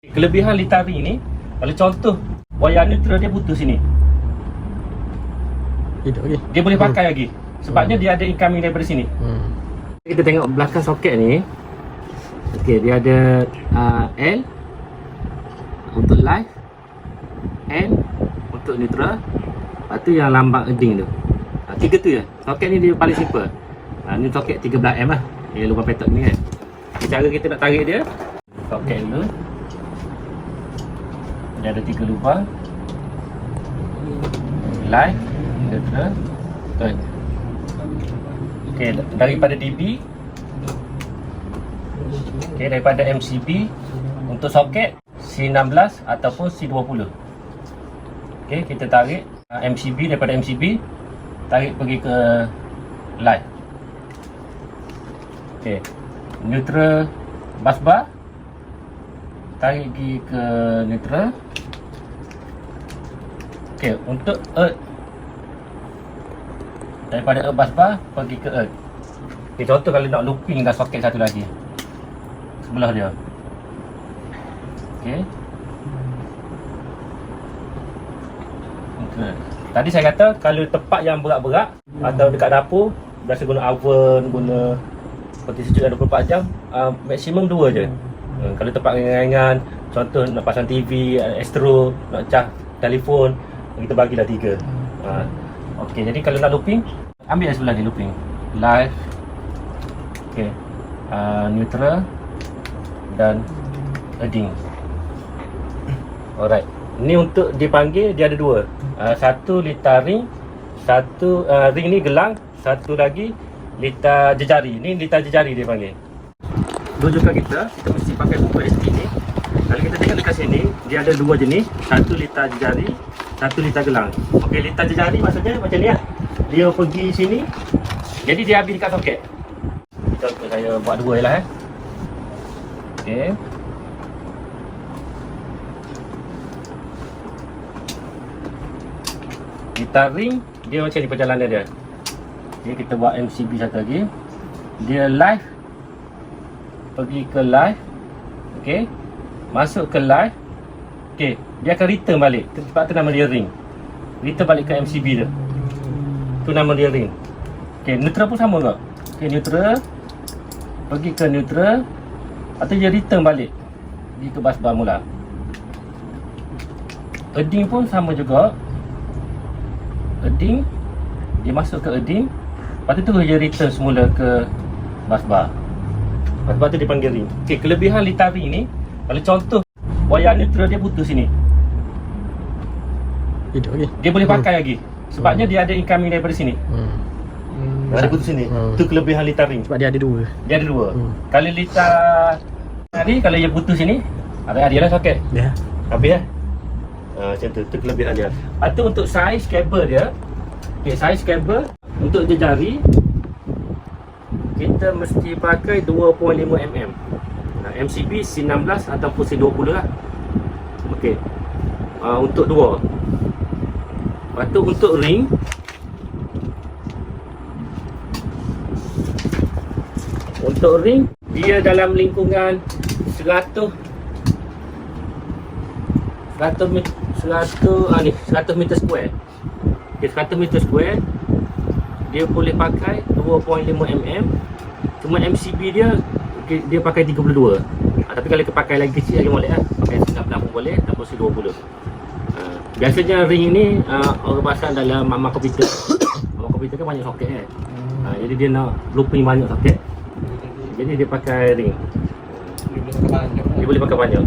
Kelebihan Litari ni, kalau contoh wayar neutral dia putus sini, Hidup lagi. dia boleh pakai lagi. Sebabnya dia ada incoming daripada sini. Kita tengok belakang soket ni. Okey, dia ada L untuk live, N untuk neutral. Lepas tu yang lambang earding tu. Tiga tu je. Soket ni dia paling simple. Ni soket 13mm lah. Dia lubang petok ni kan. Cara kita nak tarik dia, soket dulu. Dia ada 3 lubang. Live, neutral, earth. Okey, daripada DB, okey, daripada MCB untuk soket C16 ataupun C20. Okey, kita tarik MCB, daripada MCB tarik pergi ke live. Okey, neutral bus bar tarik pergi ke neutral. Okey, untuk earth daripada earth bus bar pergi ke earth. Okay, contoh kalau nak looping dah soket satu lagi sebelah dia. Okey. Okay. Tadi saya kata kalau tempat yang berat-berat atau dekat dapur, biasa guna oven, guna peti sejuk yang 24 jam, maksimum 2 je. Kalau tempat ringan-ringan, contoh nak pasang TV, Astro, nak charge telefon, kita bagilah 3. Okey, jadi kalau nak looping, ambil yang sebelah ni looping. Live, okey, neutral dan earding. Alright. Ni untuk dipanggil, dia ada 2. Satu litar ring, satu ring ni gelang, satu lagi litar jejari. Ni litar jejari dia panggil. Rujukan kita mesti pakai buku ST ni. Kalau kita tengok dekat sini, dia ada 2 jenis. Satu litar jejari, satu litar gelang. Okey, litar jejari maksudnya macam ni lah. Dia pergi sini, jadi dia habis dekat soket. Contoh saya buat 2 je lah Okey. Litar ring, dia macam ni perjalanan dia. Okay, kita buat MCB satu lagi. Dia live, pergi ke live. Okey, masuk ke live. Okey, dia akan return balik. Sebab tu nama dia ring. Return balik ke MCB dia. Tu nama dia ring. Okey, neutral pun sama tak? Okey, neutral, pergi ke neutral, atau dia return balik di ke bus bar mula. Earding pun sama juga. Earding, dia masuk ke earding, lepas tu dia return semula ke bus bar. Lepas tu dia panggil ring. Okey, kelebihan litar ring ni, kalau contoh wayar neutral dia putus sini, Hidup lagi. dia boleh pakai lagi. Sebabnya dia ada incoming daripada sini. Ada putus sini. Tu kelebihan litar ring. Sebab dia ada 2. Dia ada 2. Kalau litar tadi, kalau dia putus sini, ada dia lah soket. Ya. Habis macam tu. Tu kelebihan dia. Lepas tu untuk saiz kabel dia, okay, saiz kabel untuk jejari kita mesti pakai 2.5mm. MCB C16 ataupun C20 lah. Okey. Untuk 2. Lepas tu untuk ring, dia dalam lingkungan 100 meter square. Okay, 100 meter square dia boleh pakai 2.5mm. Cuma MCB dia, okay, dia pakai 32. Tapi kalau kita pakai lagi kecil lagi boleh lah. Pakai 19 pun boleh, ataupun C20. Biasanya ring ni orang pasang dalam mak komputer. Mak komputer kan banyak soket kan. Jadi dia nak looping banyak soket. Jadi dia pakai ring. Dia boleh pakai banyak.